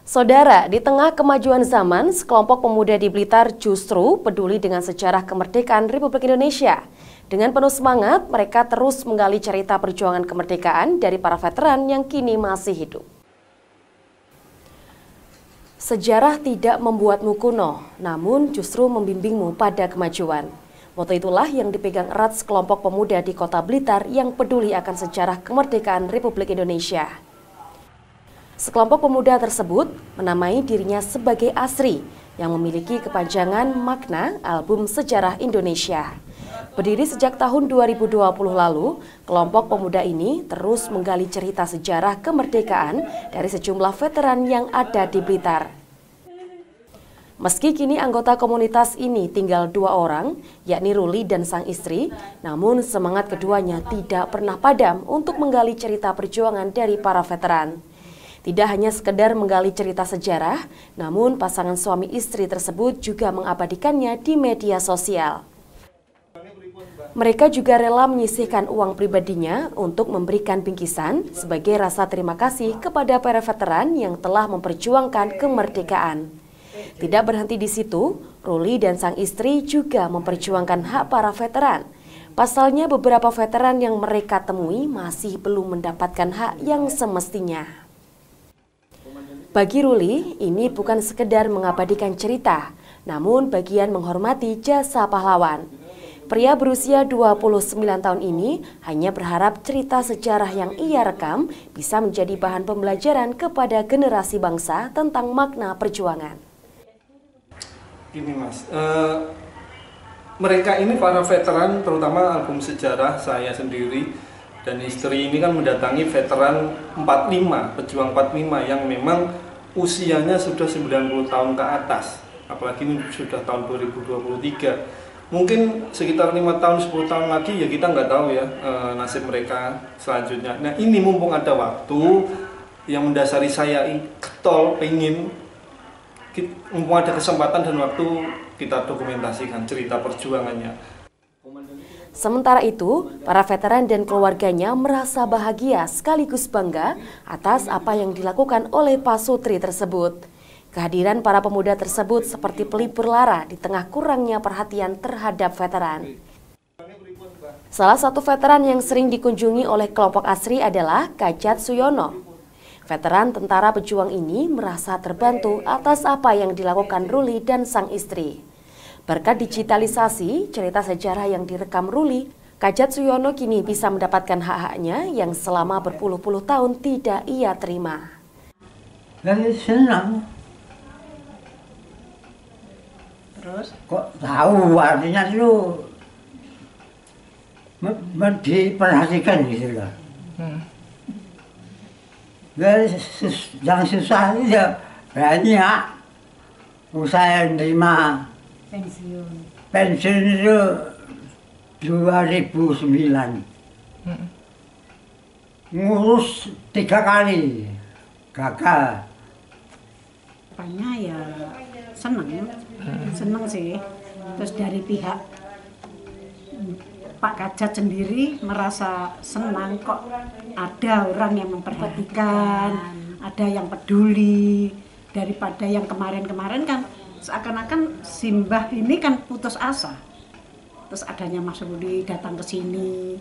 Saudara, di tengah kemajuan zaman, sekelompok pemuda di Blitar justru peduli dengan sejarah kemerdekaan Republik Indonesia. Dengan penuh semangat, mereka terus menggali cerita perjuangan kemerdekaan dari para veteran yang kini masih hidup. Sejarah tidak membuatmu kuno, namun justru membimbingmu pada kemajuan. Moto itulah yang dipegang erat sekelompok pemuda di Kota Blitar yang peduli akan sejarah kemerdekaan Republik Indonesia. Sekelompok pemuda tersebut menamai dirinya sebagai ASRI yang memiliki kepanjangan makna Album Sejarah Indonesia. Berdiri sejak tahun 2020 lalu, kelompok pemuda ini terus menggali cerita sejarah kemerdekaan dari sejumlah veteran yang ada di Blitar. Meski kini anggota komunitas ini tinggal 2 orang, yakni Ruli dan sang istri, namun semangat keduanya tidak pernah padam untuk menggali cerita perjuangan dari para veteran. Tidak hanya sekedar menggali cerita sejarah, namun pasangan suami istri tersebut juga mengabadikannya di media sosial. Mereka juga rela menyisihkan uang pribadinya untuk memberikan bingkisan sebagai rasa terima kasih kepada para veteran yang telah memperjuangkan kemerdekaan. Tidak berhenti di situ, Ruli dan sang istri juga memperjuangkan hak para veteran. Pasalnya beberapa veteran yang mereka temui masih belum mendapatkan hak yang semestinya. Bagi Ruli, ini bukan sekedar mengabadikan cerita, namun bagian menghormati jasa pahlawan. Pria berusia 29 tahun ini hanya berharap cerita sejarah yang ia rekam bisa menjadi bahan pembelajaran kepada generasi bangsa tentang makna perjuangan. Gini Mas, mereka ini para veteran, terutama Album Sejarah, saya sendiri dan istri ini kan mendatangi veteran 45, pejuang 45 yang memang usianya sudah 90 tahun ke atas, apalagi ini sudah tahun 2023. Mungkin sekitar 5 tahun, 10 tahun lagi ya kita nggak tahu ya nasib mereka selanjutnya. Nah ini mumpung ada waktu yang mendasari saya getol, mumpung ada kesempatan dan waktu kita dokumentasikan cerita perjuangannya. Sementara itu, para veteran dan keluarganya merasa bahagia sekaligus bangga atas apa yang dilakukan oleh Pak Sutri tersebut. Kehadiran para pemuda tersebut seperti pelipur lara di tengah kurangnya perhatian terhadap veteran. Salah satu veteran yang sering dikunjungi oleh kelompok ASRI adalah Kajat Suyono. Veteran tentara pejuang ini merasa terbantu atas apa yang dilakukan Ruli dan sang istri. Berkat digitalisasi cerita sejarah yang direkam Ruli, Kajat Suyono kini bisa mendapatkan hak-haknya yang selama berpuluh-puluh tahun tidak ia terima. Lagi senang. Terus? Kok tahu artinya itu diperhatikan gitu loh. Yang susah itu ya banyak. Saya nerima pensiun itu 2009. Ngurus 3 kali gagal. Apanya ya seneng sih. Terus dari pihak Pak Kajat sendiri merasa senang kok ada orang yang memperhatikan, ada yang peduli, daripada yang kemarin-kemarin kan seakan-akan Simbah ini kan putus asa. Terus adanya Mas Ruli datang ke sini,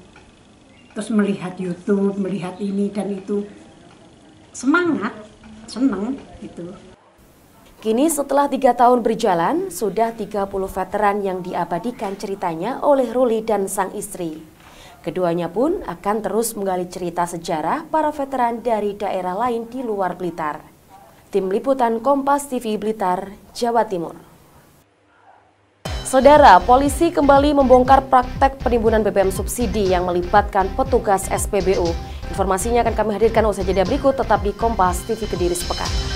terus melihat YouTube, melihat ini dan itu, semangat, seneng gitu. Kini setelah 3 tahun berjalan, sudah 30 veteran yang diabadikan ceritanya oleh Ruli dan sang istri. Keduanya pun akan terus menggali cerita sejarah para veteran dari daerah lain di luar Blitar. Tim Liputan Kompas TV Blitar, Jawa Timur. Saudara, polisi kembali membongkar praktek penimbunan BBM subsidi yang melibatkan petugas SPBU. Informasinya akan kami hadirkan usai jeda berikut, tetap di Kompas TV Kediri sepekan.